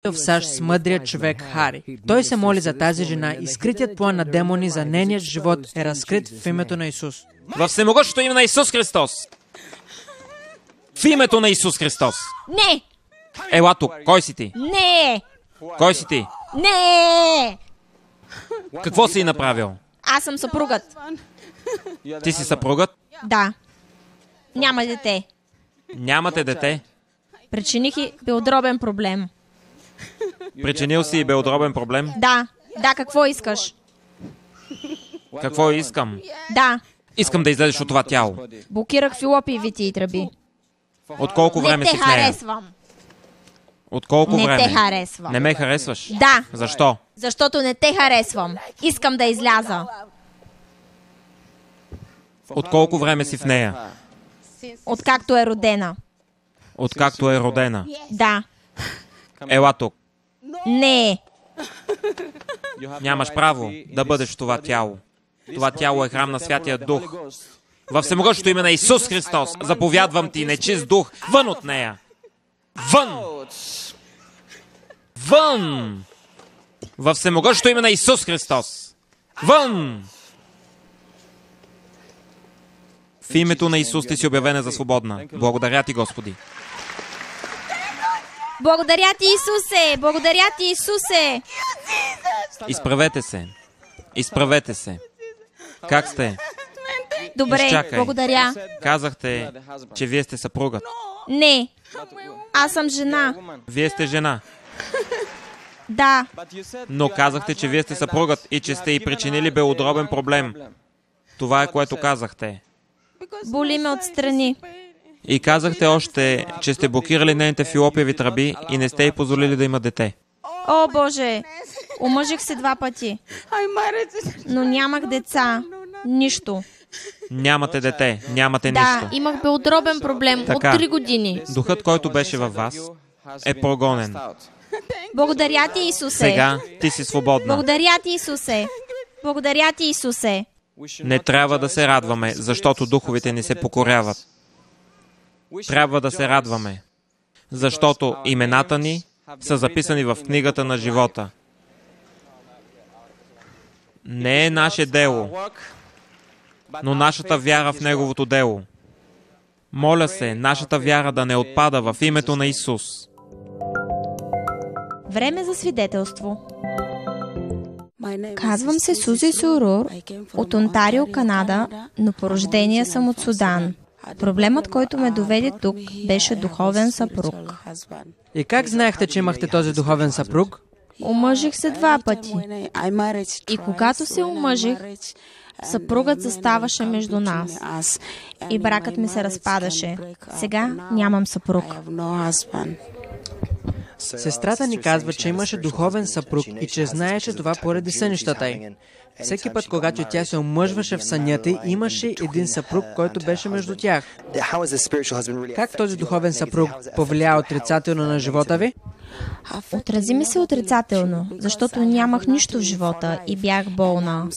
в САЩ с мъдрият човек Хари. Той се моли за тази жена и скритият план на демони за нейният живот е разкрит в името на Исус. Във всемогъщото име на Исус Христос. В името на Исус Христос. Не! Ела тук. Кой си ти? Не! Кой си ти? Не! Какво си направил? Аз съм съпругът. Ти си съпругът? Да. Няма дете. Нямате дете? Причиних и белодробен проблем. Причинил си и белодробен проблем? Да. Да, какво искаш? Какво искам? Да. Искам да излезеш от това тяло. Блокирах филопиевите и тръби. От колко време Не си те в нея? харесвам. От колко Не време? те харесвам. Не ме харесваш? Да. Защо? Защото не те харесвам. Искам да изляза. От колко време си в нея? Откакто е родена. Откакто е родена. Да. Ела тук. Не. Нямаш право да бъдеш в това тяло. Това тяло е храм на Святия Дух. Във всемогъщото име на Исус Христос заповядвам ти, нечист дух, вън от нея! Вън! Вън! Във всемогъщото име на Исус Христос! Вън! В името на Исус ти си обявена за свободна. Благодаря ти, Господи. Благодаря ти, Исусе! Благодаря ти, Исусе! Изправете се. Изправете се. Как сте? Добре, Изчакай. благодаря. Казахте, че вие сте съпругът. Не. Аз съм жена. Вие сте жена. Да. Но казахте, че вие сте съпругът и че сте й причинили белодробен проблем. Това е, което казахте. Боли ме отстрани. И казахте още, че сте блокирали нейните филопиеви тръби и не сте й позволили да има дете. О, Боже! Омъжих се 2 пъти. Но нямах деца. Нищо. Нямате дете, нямате Да, нищо. имах белодробен проблем Така. от 3 години. Духът, който беше във вас, е прогонен. Благодаря ти, Исусе. Сега ти си свободна. Благодаря ти, Исусе. Благодаря ти, Исусе. Не трябва да се радваме, защото духовете ни се покоряват. Трябва да се радваме, защото имената ни са записани в книгата на живота. Не е наше дело, но нашата вяра в Неговото дело. Моля се, нашата вяра да не отпада в името на Исус. Време за свидетелство. Казвам се Сузи Сурур от Онтарио, Канада, но по рождение съм от Судан. Проблемът, който ме доведе тук, беше духовен съпруг. И как знаехте, че имахте този духовен съпруг? Омъжих се 2 пъти. И когато се омъжих, съпругът заставаше между нас. И бракът ми се разпадаше. Сега нямам съпруг. Сестрата ни казва, че имаше духовен съпруг и че знаеше това поради сънищата й. Всеки път, когато тя се омъжваше в сънята й, имаше един съпруг, който беше между тях. Как този духовен съпруг повлия отрицателно на живота ви? Отрази ми се отрицателно, защото нямах нищо в живота и бях болна.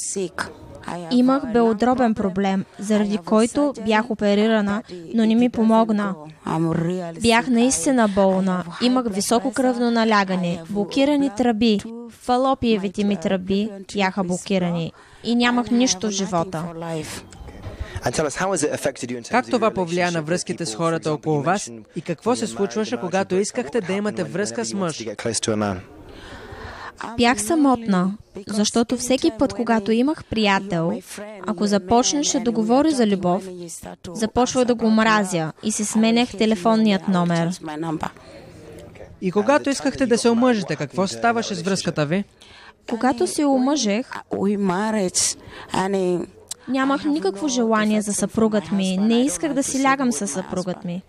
Имах белодробен проблем, заради който бях оперирана, но не ми помогна. Бях наистина болна, имах високо кръвно налягане, блокирани тръби, фалопиевите ми тръби бяха блокирани и нямах нищо в живота. Как това повлия на връзките с хората около вас и какво се случваше, когато искахте да имате връзка с мъж? Бях самотна, защото всеки път, когато имах приятел, ако започнеше да говори за любов, започвах да го мразя и си сменях телефонният номер. И когато искахте да се омъжите, какво ставаше с връзката ви? Когато се омъжех, нямах никакво желание за съпругът ми. Не исках да си лягам със съпругът ми.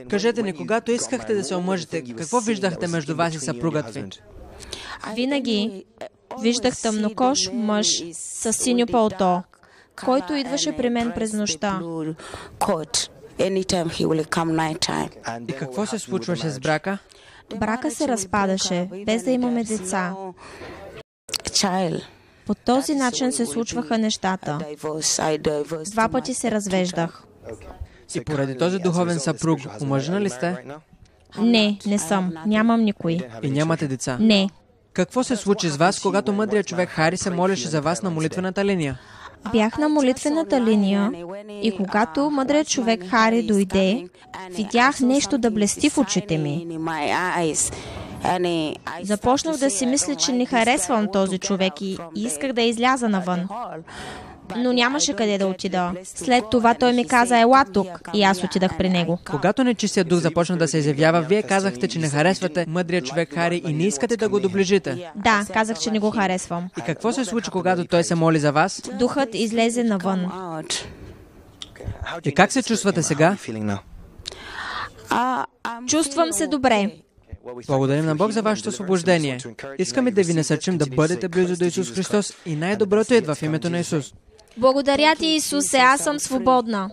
Кажете ни, когато искахте да се омъжите, какво виждахте между вас и съпругът ви? Винаги виждах тъмнокож мъж с синьо палто, който идваше при мен през нощта. И какво се случваше с брака? Брака се разпадаше, без да имаме деца. По този начин се случваха нещата. 2 пъти се развеждах. И поради този духовен съпруг, омъжена ли сте? Не съм. Нямам никой. И нямате деца? Не. Какво се случи с вас, когато мъдрият човек Хари се молеше за вас на молитвената линия? Бях на молитвената линия и когато мъдрият човек Хари дойде, видях нещо да блести в очите ми. Започнах да си мисля, че не харесвам този човек и исках да изляза навън. Но нямаше къде да отида. След това той ми каза, ела тук, и аз отидах при него. Когато нечистият дух започна да се изявява, вие казахте, че не харесвате мъдрият човек Хари и не искате да го доближите. Да, казах, че не го харесвам. И какво се случи, когато той се моли за вас? Духът излезе навън. И как се чувствате сега? Чувствам се добре. Благодарим на Бог за вашето освобождение. Искаме да ви насърчим да бъдете близо до Исус Христос и най-доброто идва в името на Исус. Благодаря ти, Исусе, аз съм свободна.